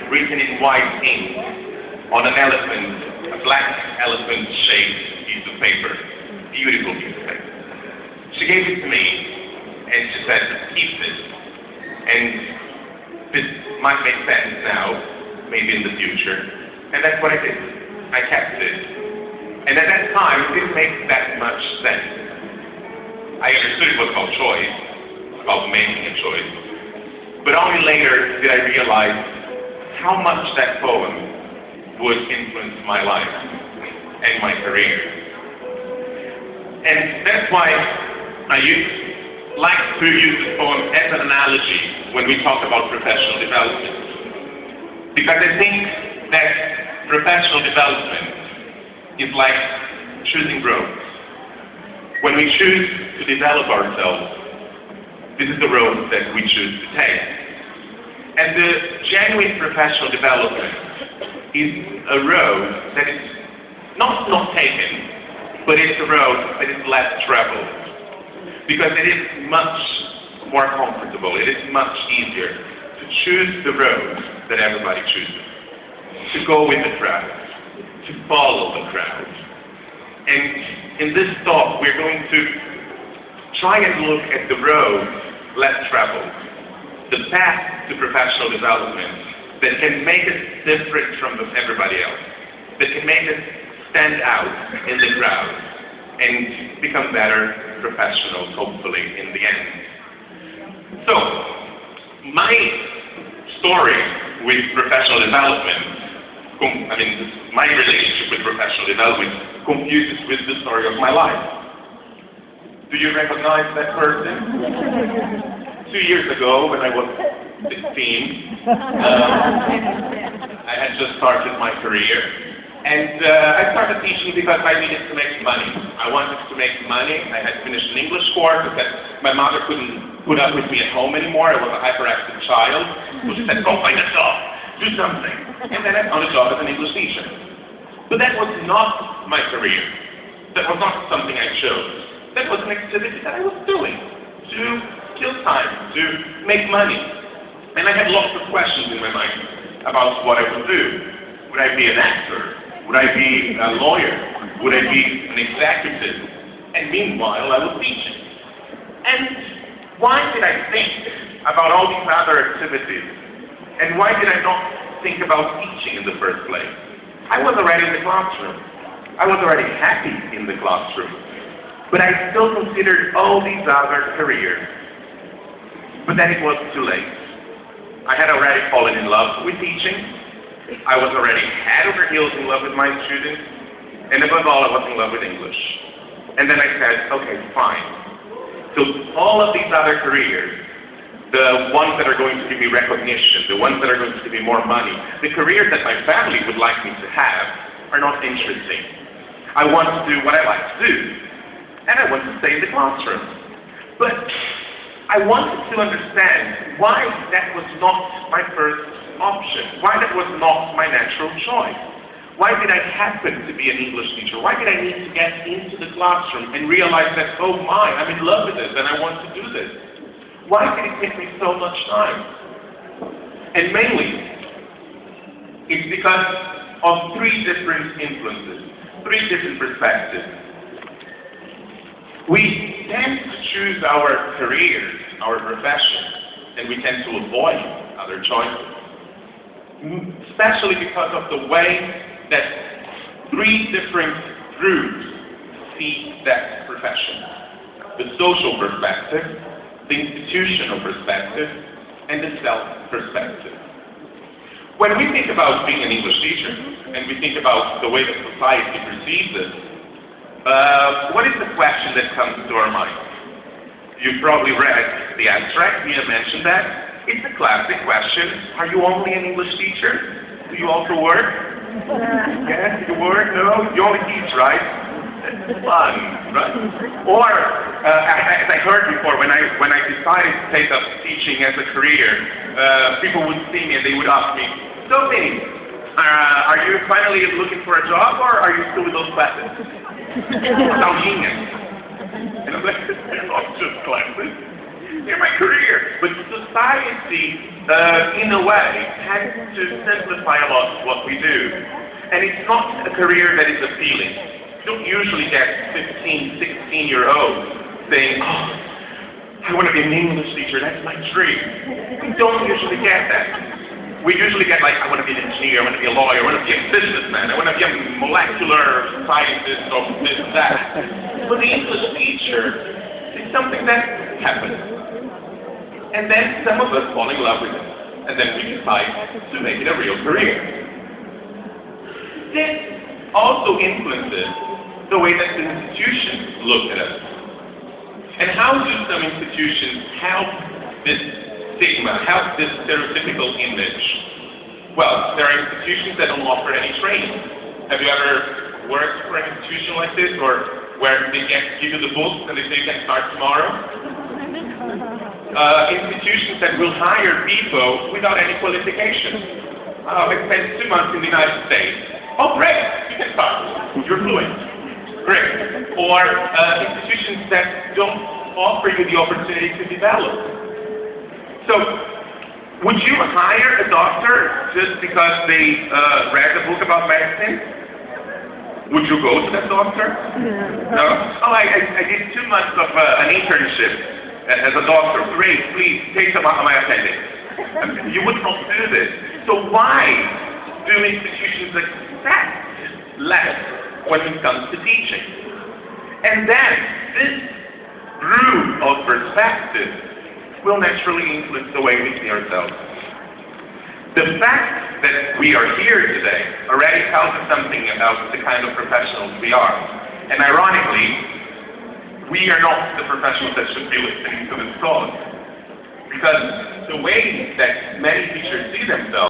written in white ink on an elephant, a black elephant-shaped piece of paper. Beautiful piece of paper. She gave it to me, and she said, keep this. And this might make sense now, maybe in the future. And that's what I did. I kept it. And at that time, it didn't make that much sense. I understood it was about choice, about making a choice. But only later did I realize how much that poem would influence my life and my career. And that's why I like to use this poem as an analogy when we talk about professional development. Because I think that professional development is like choosing roads. When we choose to develop ourselves, this is the road that we choose to take. And the genuine professional development is a road that is not taken, but it's a road that is less traveled. Because it is much more comfortable, it is much easier to choose the road that everybody chooses. To go with the crowd, to follow the crowd. And in this talk, we're going to try and look at the road less traveled, the path to professional development that can make us different from everybody else, that can make us stand out in the crowd and become better professionals, hopefully, in the end. So, my story with professional development, my relationship with professional development confuses with the story of my life. Do you recognize that person? 2 years ago, when I was 16, I had just started my career, and I started teaching because I needed to make money. I wanted to make money. I had finished an English course that my mother couldn't put up with me at home anymore. I was a hyperactive child, so she said, go find a job. Do something. And then I found a job as an English teacher. But that was not my career. That was not something I chose. That was an activity that I was doing to kill time, to make money. And I had lots of questions in my mind about what I would do. Would I be an actor? Would I be a lawyer? Would I be an executive? And meanwhile, I was teaching. And why did I think about all these other activities? And why did I not think about teaching in the first place? I was already in the classroom. I was already happy in the classroom. But I still considered all these other careers. But then it was too late. I had already fallen in love with teaching. I was already head over heels in love with my students. And above all, I was in love with English. And then I said, okay, fine. So all of these other careers, the ones that are going to give me recognition, the ones that are going to give me more money, the careers that my family would like me to have are not interesting. I want to do what I like to do, and I want to stay in the classroom. But I wanted to understand why that was not my first option, why that was not my natural choice. Why did I happen to be an English teacher? Why did I need to get into the classroom and realize that, oh my, I'm in love with this and I want to do this? Why did it take me so much time? And mainly, it's because of three different influences, three different perspectives. We tend to choose our careers, our profession, and we tend to avoid other choices. Especially because of the way that three different groups see that profession. The social perspective, the institutional perspective, and the self-perspective. When we think about being an English teacher, and we think about the way that society perceives us, what is the question that comes to our mind? You've probably read the abstract, Mia mentioned that. It's a classic question. Are you only an English teacher? Do you also work? Yes, you work? No? You only teach, right? Fun, right? Or, as I heard before, when I decided to take up teaching as a career, people would see me and they would ask me, so Vinny, are you finally looking for a job or are you still with those classes? Aulinhas. And I'm like, they're not just classes, they're my career. But society in a way, had to simplify a lot of what we do. And it's not a career that is appealing. You don't usually get 15, 16-year-olds saying, oh, I want to be an English teacher, that's my dream. We don't usually get that. We usually get like, I want to be an engineer, I want to be a lawyer, I want to be a businessman, I want to be a molecular scientist or this, that. But the English teacher is something that happens. And then some of us fall in love with it. And then we decide to make it a real career. This also influences the way that the institutions look at us. And how do some institutions help this stigma, help this stereotypical image? Well, there are institutions that don't offer any training. Have you ever worked for an institution like this, or where they give you the books and they say you can start tomorrow? Institutions that will hire people without any qualifications. I spent 2 months in the United States. Oh, great, you can start. You're fluent. Great. Or institutions that don't offer you the opportunity to develop. So, would you hire a doctor just because they read a book about medicine? Would you go to that doctor? No? Oh, I did 2 months of an internship as a doctor. Great, please take some out of my appendix. You would not do this. So why do institutions accept less when it comes to teaching? And then this group of perspectives will naturally influence the way we see ourselves. The fact that we are here today already tells us something about the kind of professionals we are. And ironically, we are not the professionals that should be listening to this talk. Because the way that many teachers see themselves